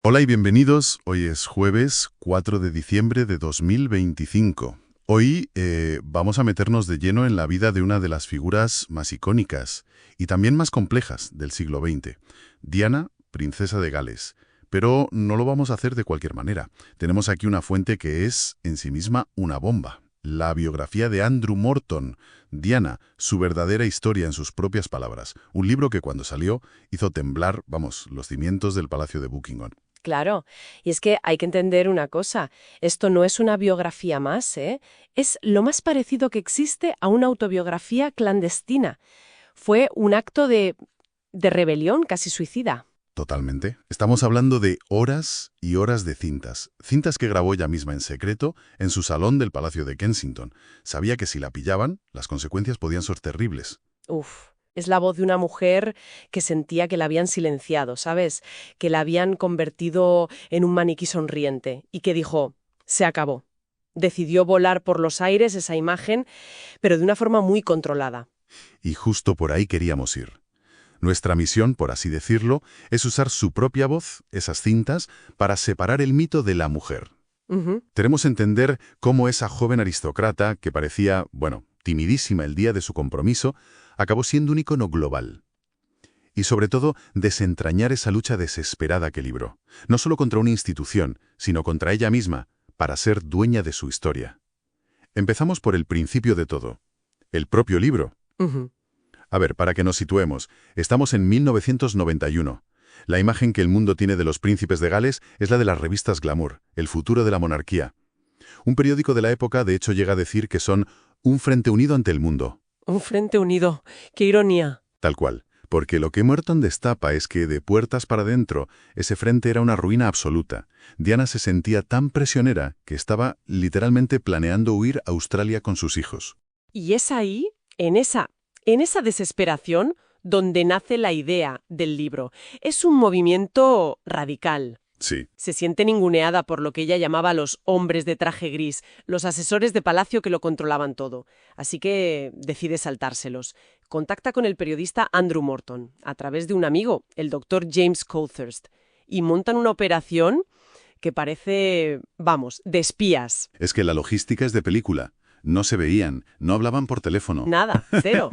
Hola y bienvenidos. Hoy es jueves 4 de diciembre de 2025. Hoy vamos a meternos de lleno en la vida de una de las figuras más icónicas y también más complejas del siglo XX, Diana, princesa de Gales. Pero no lo vamos a hacer de cualquier manera. Tenemos aquí una fuente que es en sí misma una bomba. La biografía de Andrew Morton, Diana, su verdadera historia en sus propias palabras. Un libro que cuando salió hizo temblar, vamos, los cimientos del Palacio de Buckingham. Claro, y es que hay que entender una cosa, esto no es una biografía más, ¿eh? Es lo más parecido que existe a una autobiografía clandestina. Fue un acto de rebelión casi suicida. Totalmente. Estamos hablando de horas y horas de cintas. Cintas que grabó ella misma en secreto en su salón del Palacio de Kensington. Sabía que si la pillaban, las consecuencias podían ser terribles. Uf, es la voz de una mujer que sentía que la habían silenciado, ¿sabes? Que la habían convertido en un maniquí sonriente y que dijo, se acabó. Decidió volar por los aires esa imagen, pero de una forma muy controlada. Y justo por ahí queríamos ir. Nuestra misión, por así decirlo, es usar su propia voz, esas cintas, para separar el mito de la mujer. Ujú. Queremos entender cómo esa joven aristócrata, que parecía, bueno, timidísima el día de su compromiso, acabó siendo un ícono global. Y sobre todo, desentrañar esa lucha desesperada que libró, no solo contra una institución, sino contra ella misma, para ser dueña de su historia. Empezamos por el principio de todo, el propio libro. Ujú. A ver, para que nos situemos, estamos en 1991. La imagen que el mundo tiene de los príncipes de Gales es la de las revistas Glamour, el futuro de la monarquía. Un periódico de la época, de hecho, llega a decir que son un frente unido ante el mundo. Un frente unido. ¡Qué ironía! Tal cual. Porque lo que Merton destapa es que, de puertas para adentro, ese frente era una ruina absoluta. Diana se sentía tan prisionera que estaba literalmente planeando huir a Australia con sus hijos. Y es ahí, en esa desesperación, donde nace la idea del libro. Es un movimiento radical. Sí. Se siente ninguneada por lo que ella llamaba los hombres de traje gris, los asesores de palacio que lo controlaban todo. Así que decide saltárselos. Contacta con el periodista Andrew Morton, a través de un amigo, el doctor James Coulthurst, y montan una operación que parece, vamos, de espías. Es que la logística es de película. No se veían, no hablaban por teléfono. Nada, cero.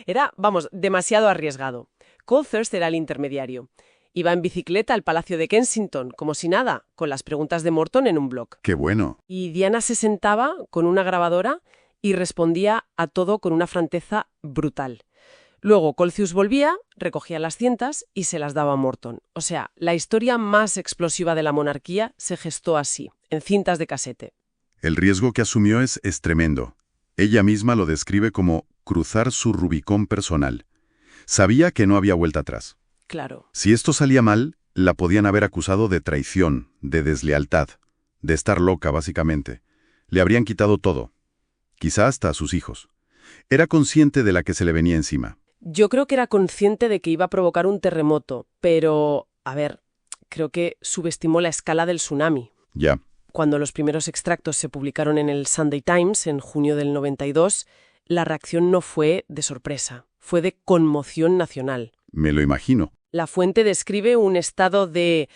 Era, vamos, demasiado arriesgado. Coulthurst era el intermediario. Iba en bicicleta al Palacio de Kensington, como si nada, con las preguntas de Morton en un blog. ¡Qué bueno! Y Diana se sentaba con una grabadora y respondía a todo con una franqueza brutal. Luego Coulthurst volvía, recogía las cintas y se las daba a Morton. O sea, la historia más explosiva de la monarquía se gestó así, en cintas de casete. El riesgo que asumió es tremendo. Ella misma lo describe como cruzar su Rubicón personal. Sabía que no había vuelta atrás. Claro. Si esto salía mal, la podían haber acusado de traición, de deslealtad, de estar loca, básicamente. Le habrían quitado todo. Quizá hasta a sus hijos. Era consciente de la que se le venía encima. Yo creo que era consciente de que iba a provocar un terremoto, pero, a ver, creo que subestimó la escala del tsunami. Ya, Cuando los primeros extractos se publicaron en el Sunday Times en junio del 92, la reacción no fue de sorpresa, fue de conmoción nacional. me lo imagino. La fuente describe un estado de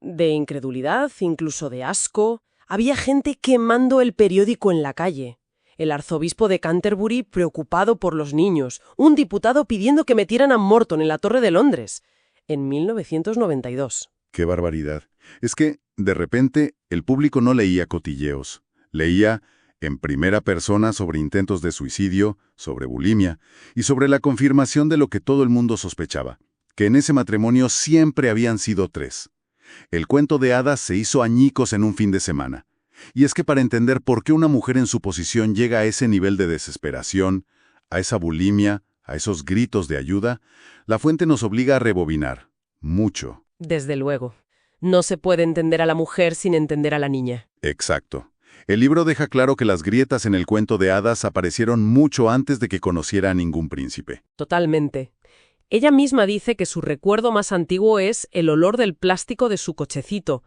incredulidad, incluso de asco. Había gente quemando el periódico en la calle. El arzobispo de Canterbury preocupado por los niños. Un diputado pidiendo que metieran a Morton en la Torre de Londres. En 1992. ¡Qué barbaridad! Es que, de repente, el público no leía cotilleos. Leía en primera persona sobre intentos de suicidio, sobre bulimia y sobre la confirmación de lo que todo el mundo sospechaba, que en ese matrimonio siempre habían sido 3. El cuento de hadas se hizo añicos en un fin de semana. Y es que para entender por qué una mujer en su posición llega a ese nivel de desesperación, a esa bulimia, a esos gritos de ayuda, la fuente nos obliga a rebobinar. Mucho. Desde luego. No se puede entender a la mujer sin entender a la niña. Exacto. El libro deja claro que las grietas en el cuento de hadas aparecieron mucho antes de que conociera a ningún príncipe. Totalmente. Ella misma dice que su recuerdo más antiguo es el olor del plástico de su cochecito,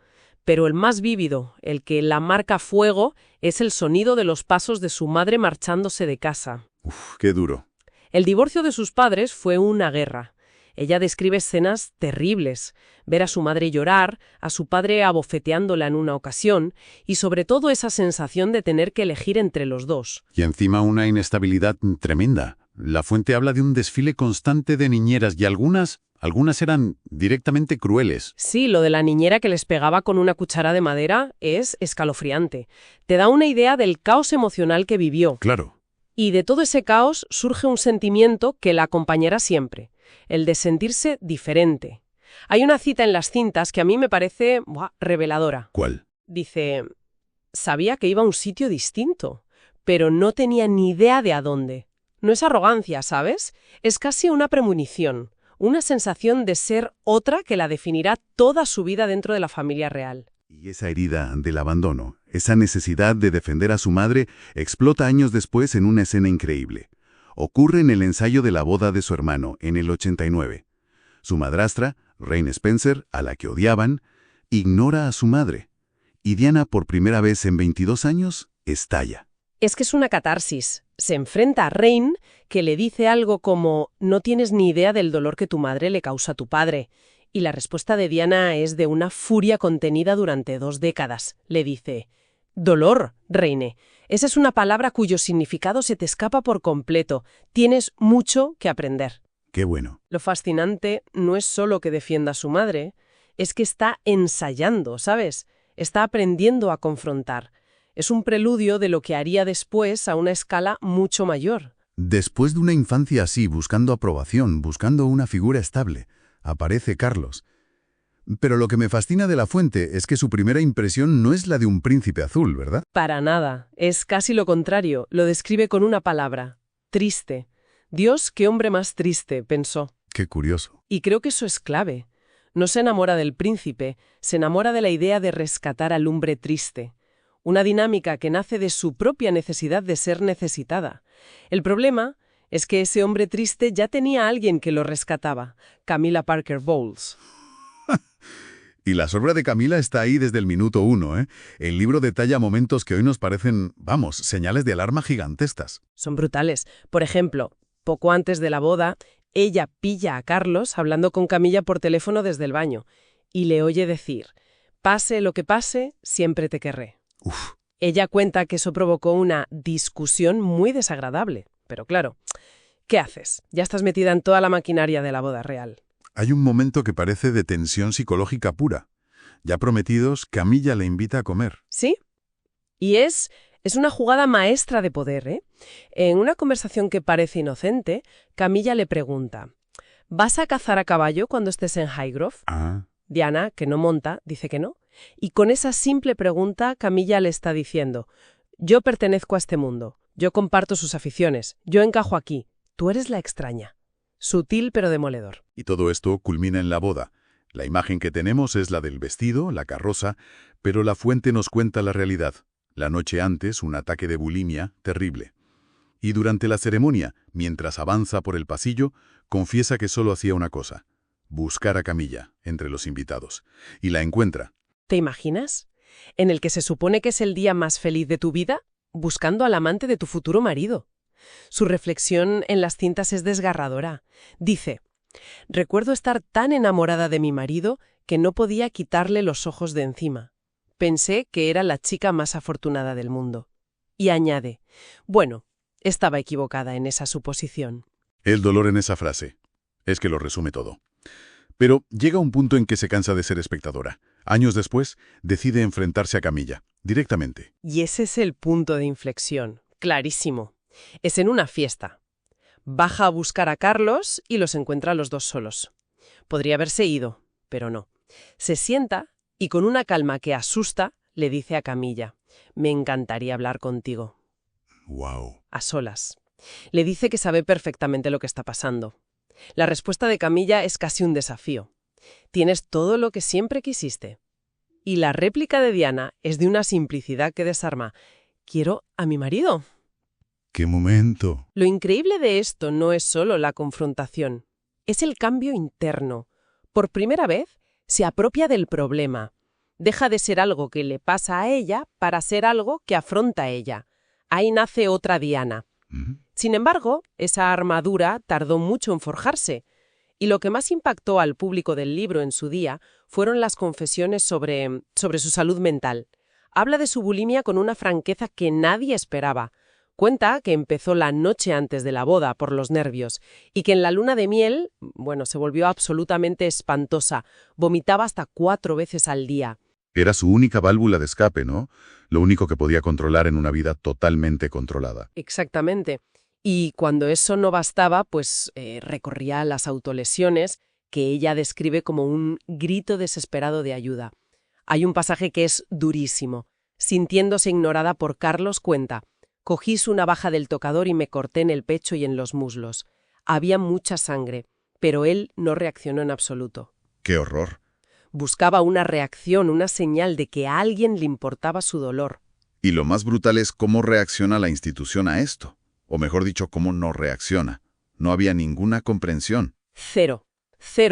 pero el más vívido, el que la marca a fuego, es el sonido de los pasos de su madre marchándose de casa. Uf, qué duro. El divorcio de sus padres fue una guerra. Ella describe escenas terribles, ver a su madre llorar, a su padre abofeteándola en una ocasión, y sobre todo esa sensación de tener que elegir entre los dos. Y encima una inestabilidad tremenda. La fuente habla de un desfile constante de niñeras y algunas eran directamente crueles. Sí, lo de la niñera que les pegaba con una cuchara de madera es escalofriante. Te da una idea del caos emocional que vivió. Claro. Y de todo ese caos surge un sentimiento que la acompañará siempre, el de sentirse diferente. Hay una cita en las cintas que a mí me parece reveladora. ¿Cuál? Dice, sabía que iba a un sitio distinto, pero no tenía ni idea de a dónde. No es arrogancia, ¿sabes? Es casi una premonición, una sensación de ser otra que la definirá toda su vida dentro de la familia real. Y esa herida del abandono, esa necesidad de defender a su madre, explota años después en una escena increíble. Ocurre en el ensayo de la boda de su hermano, en el 89. Su madrastra, Rain Spencer, a la que odiaban, ignora a su madre. Y Diana, por primera vez en 22 años, estalla. Es que es una catarsis. Se enfrenta a Rain, que le dice algo como «No tienes ni idea del dolor que tu madre le causa a tu padre». Y la respuesta de Diana es de una furia contenida durante 2 décadas. Le dice «Dolor, Reine. Esa es una palabra cuyo significado se te escapa por completo. Tienes mucho que aprender». Qué bueno. Lo fascinante no es solo que defienda a su madre, es que está ensayando, ¿sabes? Está aprendiendo a confrontar. Es un preludio de lo que haría después a una escala mucho mayor. Después de una infancia así, buscando aprobación, buscando una figura estable, aparece Carlos. Pero lo que me fascina de la fuente es que su primera impresión no es la de un príncipe azul, ¿verdad? Para nada. Es casi lo contrario. Lo describe con una palabra. Triste. Dios, qué hombre más triste, pensó. Qué curioso. Y creo que eso es clave. No se enamora del príncipe, se enamora de la idea de rescatar al hombre triste. Una dinámica que nace de su propia necesidad de ser necesitada. El problema es que ese hombre triste ya tenía a alguien que lo rescataba, Camilla Parker Bowles. Y la sombra de Camila está ahí desde el minuto 1, ¿eh? El libro detalla momentos que hoy nos parecen, señales de alarma gigantescas. Son brutales. Por ejemplo, poco antes de la boda, ella pilla a Carlos hablando con Camilla por teléfono desde el baño y le oye decir, «Pase lo que pase, siempre te querré». Uf. Ella cuenta que eso provocó una discusión muy desagradable. Pero claro, ¿qué haces? Ya estás metida en toda la maquinaria de la boda real. Hay un momento que parece de tensión psicológica pura. Ya prometidos, Camilla le invita a comer. ¿Sí? Y es una jugada maestra de poder, ¿eh? En una conversación que parece inocente, Camilla le pregunta, ¿vas a cazar a caballo cuando estés en Highgrove? Ah. Diana, que no monta, dice que no. Y con esa simple pregunta, Camilla le está diciendo, yo pertenezco a este mundo, yo comparto sus aficiones, yo encajo aquí, tú eres la extraña. Sutil pero demoledor. Y todo esto culmina en la boda. La imagen que tenemos es la del vestido, la carroza, pero la fuente nos cuenta la realidad. La noche antes, un ataque de bulimia terrible. Y durante la ceremonia, mientras avanza por el pasillo, confiesa que solo hacía una cosa: buscar a Camilla entre los invitados. Y la encuentra. ¿Te imaginas? En el que se supone que es el día más feliz de tu vida, buscando al amante de tu futuro marido. Su reflexión en las cintas es desgarradora. Dice, recuerdo estar tan enamorada de mi marido que no podía quitarle los ojos de encima. Pensé que era la chica más afortunada del mundo. Y añade, bueno, estaba equivocada en esa suposición. El dolor en esa frase es que lo resume todo. Pero llega un punto en que se cansa de ser espectadora. Años después, decide enfrentarse a Camilla, directamente. Y ese es el punto de inflexión, clarísimo. Es en una fiesta. Baja a buscar a Carlos y los encuentra a los dos solos. Podría haberse ido, pero no. Se sienta y con una calma que asusta le dice a Camilla, me encantaría hablar contigo. ¡Wow! A solas. Le dice que sabe perfectamente lo que está pasando. La respuesta de Camilla es casi un desafío. Tienes todo lo que siempre quisiste. Y la réplica de Diana es de una simplicidad que desarma. Quiero a mi marido. ¡Qué momento! Lo increíble de esto no es solo la confrontación, es el cambio interno. Por primera vez, se apropia del problema. Deja de ser algo que le pasa a ella para ser algo que afronta a ella. Ahí nace otra Diana. Sin embargo, esa armadura tardó mucho en forjarse. Y lo que más impactó al público del libro en su día fueron las confesiones sobre su salud mental. Habla de su bulimia con una franqueza que nadie esperaba. Cuenta que empezó la noche antes de la boda por los nervios y que en la luna de miel, se volvió absolutamente espantosa. Vomitaba hasta 4 veces al día. Era su única válvula de escape, ¿no? Lo único que podía controlar en una vida totalmente controlada. Exactamente. Y cuando eso no bastaba, recorría a las autolesiones que ella describe como un grito desesperado de ayuda. Hay un pasaje que es durísimo. Sintiéndose ignorada por Carlos, cuenta: «Cogí su navaja del tocador y me corté en el pecho y en los muslos. Había mucha sangre, pero él no reaccionó en absoluto». ¡Qué horror! Buscaba una reacción, una señal de que a alguien le importaba su dolor. Y lo más brutal es cómo reacciona la institución a esto. O mejor dicho, cómo no reacciona. No había ninguna comprensión. Cero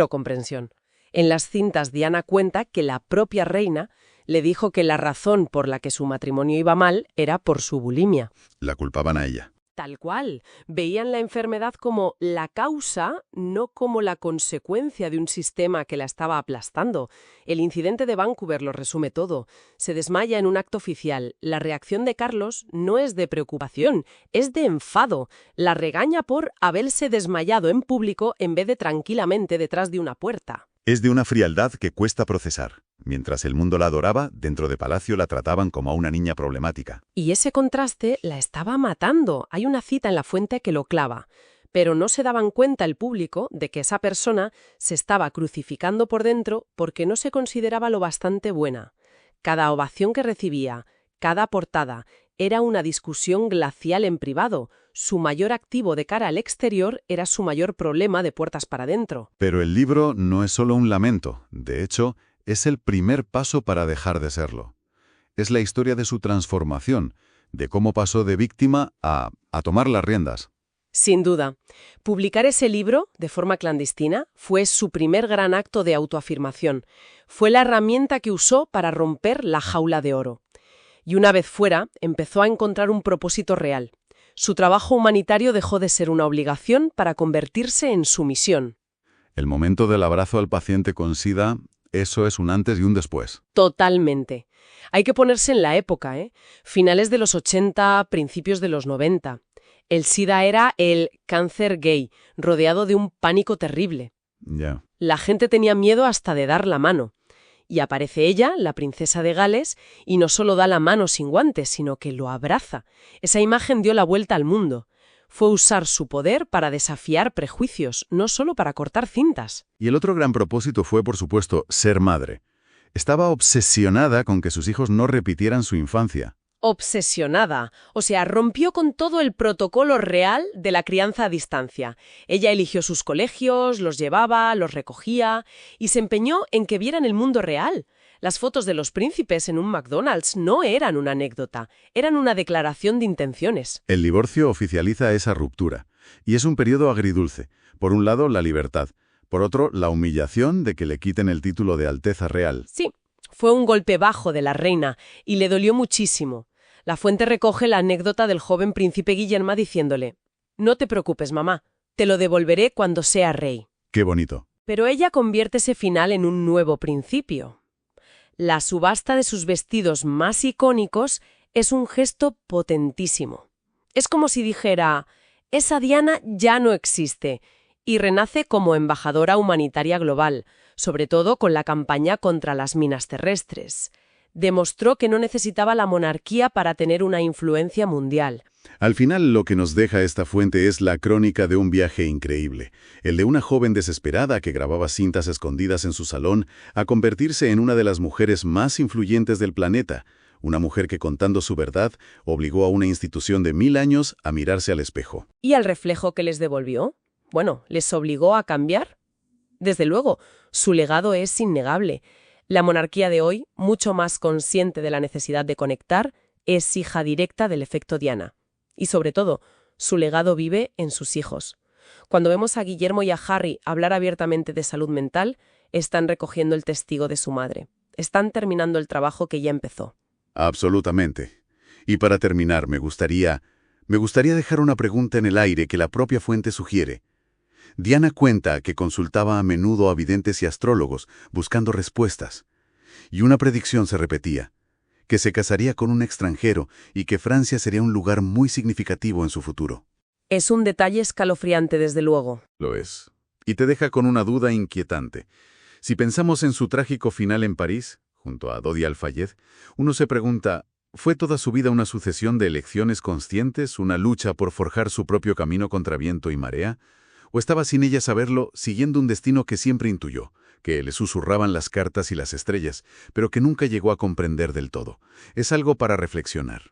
comprensión. En las cintas Diana cuenta que la propia reina le dijo que la razón por la que su matrimonio iba mal era por su bulimia. La culpaban a ella. Tal cual. Veían la enfermedad como la causa, no como la consecuencia de un sistema que la estaba aplastando. El incidente de Vancouver lo resume todo. Se desmaya en un acto oficial. La reacción de Carlos no es de preocupación, es de enfado. La regaña por haberse desmayado en público en vez de tranquilamente detrás de una puerta. Es de una frialdad que cuesta procesar. Mientras el mundo la adoraba, dentro de Palacio la trataban como a una niña problemática. Y ese contraste la estaba matando. Hay una cita en la fuente que lo clava. Pero no se daban cuenta el público de que esa persona se estaba crucificando por dentro porque no se consideraba lo bastante buena. Cada ovación que recibía, cada portada, era una discusión glacial en privado. Su mayor activo de cara al exterior era su mayor problema de puertas para adentro. Pero el libro no es solo un lamento. De hecho, es el primer paso para dejar de serlo. Es la historia de su transformación, de cómo pasó de víctima a tomar las riendas. Sin duda. Publicar ese libro, de forma clandestina, fue su primer gran acto de autoafirmación. Fue la herramienta que usó para romper la jaula de oro. Y una vez fuera, empezó a encontrar un propósito real. Su trabajo humanitario dejó de ser una obligación para convertirse en su misión. El momento del abrazo al paciente con SIDA, eso es un antes y un después. Totalmente. Hay que ponerse en la época, Finales de los 80, principios de los 90. El SIDA era el cáncer gay, rodeado de un pánico terrible. Ya. La gente tenía miedo hasta de dar la mano. Y aparece ella, la princesa de Gales, y no solo da la mano sin guantes, sino que lo abraza. Esa imagen dio la vuelta al mundo. Fue usar su poder para desafiar prejuicios, no solo para cortar cintas. Y el otro gran propósito fue, por supuesto, ser madre. Estaba obsesionada con que sus hijos no repitieran su infancia. Obsesionada, o sea, rompió con todo el protocolo real de la crianza a distancia. Ella eligió sus colegios, los llevaba, los recogía y se empeñó en que vieran el mundo real. Las fotos de los príncipes en un McDonald's no eran una anécdota, eran una declaración de intenciones. El divorcio oficializa esa ruptura, y es un periodo agridulce. Por un lado, la libertad. Por otro, la humillación de que le quiten el título de Alteza Real. Sí, fue un golpe bajo de la reina y le dolió muchísimo. La fuente recoge la anécdota del joven príncipe Guillermo diciéndole: «No te preocupes, mamá, te lo devolveré cuando sea rey». Qué bonito. Pero ella convierte ese final en un nuevo principio. La subasta de sus vestidos más icónicos es un gesto potentísimo. Es como si dijera: «Esa Diana ya no existe», y renace como embajadora humanitaria global, sobre todo con la campaña contra las minas terrestres. Demostró que no necesitaba la monarquía para tener una influencia mundial. Al final, lo que nos deja esta fuente es la crónica de un viaje increíble, el de una joven desesperada que grababa cintas escondidas en su salón a convertirse en una de las mujeres más influyentes del planeta, una mujer que, contando su verdad, obligó a una institución de 1000 años a mirarse al espejo. ¿Y al reflejo que les devolvió? Bueno, ¿les obligó a cambiar? Desde luego, su legado es innegable. La monarquía de hoy, mucho más consciente de la necesidad de conectar, es hija directa del efecto Diana. Y sobre todo, su legado vive en sus hijos. Cuando vemos a Guillermo y a Harry hablar abiertamente de salud mental, están recogiendo el testigo de su madre. Están terminando el trabajo que ya empezó. Absolutamente. Y para terminar, me gustaría dejar una pregunta en el aire que la propia fuente sugiere. Diana cuenta que consultaba a menudo a videntes y astrólogos, buscando respuestas. Y una predicción se repetía, que se casaría con un extranjero y que Francia sería un lugar muy significativo en su futuro. Es un detalle escalofriante, desde luego. Lo es. Y te deja con una duda inquietante. Si pensamos en su trágico final en París, junto a Dodi Al-Fayed, uno se pregunta, ¿fue toda su vida una sucesión de elecciones conscientes, una lucha por forjar su propio camino contra viento y marea? ¿O estaba sin ella saberlo, siguiendo un destino que siempre intuyó, que le susurraban las cartas y las estrellas, pero que nunca llegó a comprender del todo? Es algo para reflexionar.